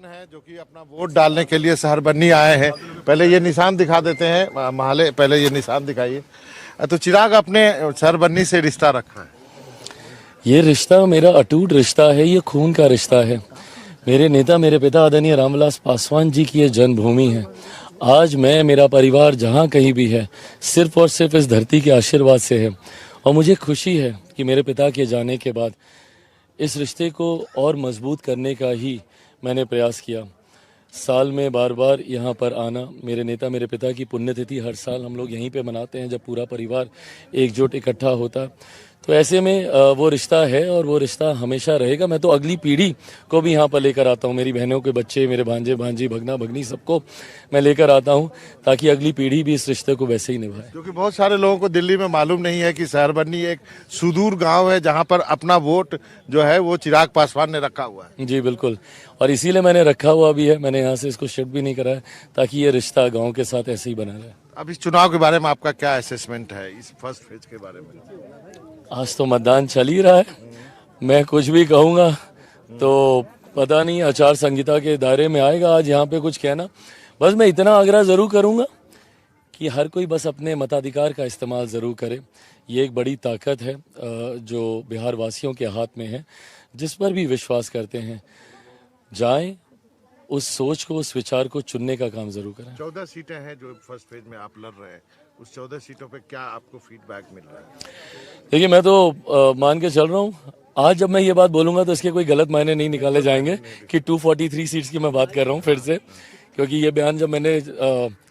नौजवान हैं जो कि अपना वोट डालने के लिए शहर बन्नी आए हैं। पहले ये निशान दिखा देते हैं महाले, पहले ये निशान दिखाइए। तो चिराग अपने शहर बन्नी से रिश्ता रखा है। ये रिश्ता मेरा अटूट रिश्ता है, ये खून का रिश्ता है। मेरे नेता, मेरे पिता आदरणीय रामविलास पासवान जी की ये जन्मभूमि है। आज मैं, मेरा परिवार जहाँ कहीं भी है, सिर्फ और सिर्फ इस धरती के आशीर्वाद से है। और मुझे खुशी है कि मेरे पिता के जाने के बाद इस रिश्ते को और मजबूत करने का ही मैंने प्रयास किया। साल में बार बार यहाँ पर आना, मेरे नेता, मेरे पिता की पुण्यतिथि हर साल हम लोग यहीं पे मनाते हैं, जब पूरा परिवार एकजुट इकट्ठा होता। तो ऐसे में वो रिश्ता है और वो रिश्ता हमेशा रहेगा। मैं तो अगली पीढ़ी को भी यहाँ पर लेकर आता हूँ, मेरी बहनों के बच्चे, मेरे भांजे भांजी, भगना भगनी, सबको मैं लेकर आता हूँ ताकि अगली पीढ़ी भी इस रिश्ते को वैसे ही निभाए। क्योंकि बहुत सारे लोगों को दिल्ली में मालूम नहीं है कि शहर बन्नी एक सुदूर गांव है जहां पर अपना वोट जो है वो चिराग पासवान ने रखा हुआ है। जी बिल्कुल, और इसीलिए मैंने रखा हुआ भी है। मैंने यहाँ से इसको शिफ्ट भी नहीं करा है ताकि ये रिश्ता गाँव के साथ ऐसे ही बना रहे। अब इस चुनाव के बारे में आपका क्या असेसमेंट है, इस फर्स्ट फेज के बारे में? आज तो मतदान चल ही रहा है। मैं कुछ भी कहूँगा तो पता नहीं आचार संहिता के दायरे में आएगा आज यहाँ पे कुछ कहना। बस मैं इतना आग्रह ज़रूर करूँगा कि हर कोई बस अपने मताधिकार का इस्तेमाल ज़रूर करे। ये एक बड़ी ताकत है जो बिहार वासियों के हाथ में है। जिस पर भी विश्वास करते हैं, जाएं, उस सोच को, उस विचार को चुनने का काम जरूर करें। 14 सीटें हैं जो फर्स्ट फेज में आप लड़ रहे हैं, उस 14 सीटों पे क्या आपको फीडबैक मिल रहा है? देखिए, मैं तो मान के चल रहा हूँ, आज जब मैं ये बात बोलूंगा तो इसके कोई गलत मायने नहीं निकाले जाएंगे कि 243 सीट्स की मैं बात कर रहा हूँ फिर से। क्योंकि ये बयान जब मैंने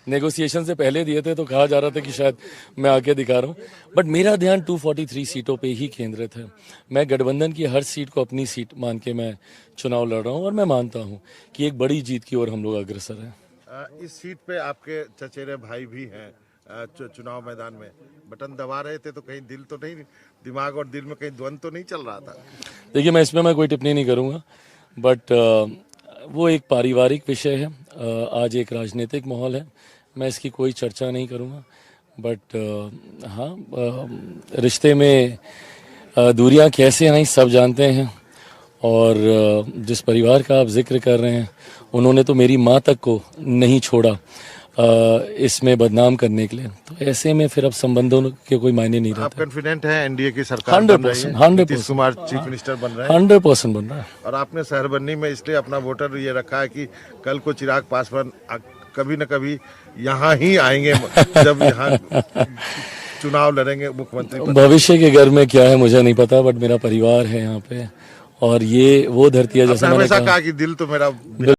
नेगोशिएशन से पहले दिए थे तो कहा जा रहा था कि शायद मैं आके दिखा रहा हूँ, बट मेरा ध्यान 243 सीटों पे ही केंद्रित है। मैं गठबंधन की हर सीट को अपनी सीट मान के मैं चुनाव लड़ रहा हूँ और मैं मानता हूँ कि एक बड़ी जीत की ओर हम लोग अग्रसर हैं। इस सीट पे आपके चचेरे भाई भी हैं चुनाव मैदान में, बटन दबा रहे थे तो कहीं दिल तो नहीं, दिमाग और दिल में कहीं द्वंद तो नहीं चल रहा था? देखिए, मैं इसमें कोई टिप्पणी नहीं करूँगा, बट वो एक पारिवारिक विषय है। आज एक राजनीतिक माहौल है, मैं इसकी कोई चर्चा नहीं करूँगा। बट हाँ, रिश्ते में दूरियां कैसे आई सब जानते हैं। और जिस परिवार का आप जिक्र कर रहे हैं, उन्होंने तो मेरी माँ तक को नहीं छोड़ा इसमें बदनाम करने के लिए। तो ऐसे में फिर अब संबंधों के कोई मायने नहीं रहते। आप कॉन्फिडेंट हैं एनडीए की सरकार 100% नीतीश कुमार चीफ मिनिस्टर बन रहे हैं? 100% बन रहा है। और आपने शहर बन्नी में इसलिए अपना वोटर ये रखा है कि कल को चिराग पासवान कभी न कभी यहाँ ही आएंगे जब यहाँ चुनाव लड़ेंगे मुख्यमंत्री। भविष्य के घर में क्या है मुझे नहीं पता, बट मेरा परिवार है यहाँ पे और ये वो धरती है, जैसे मैंने कहा कि दिल तो मेरा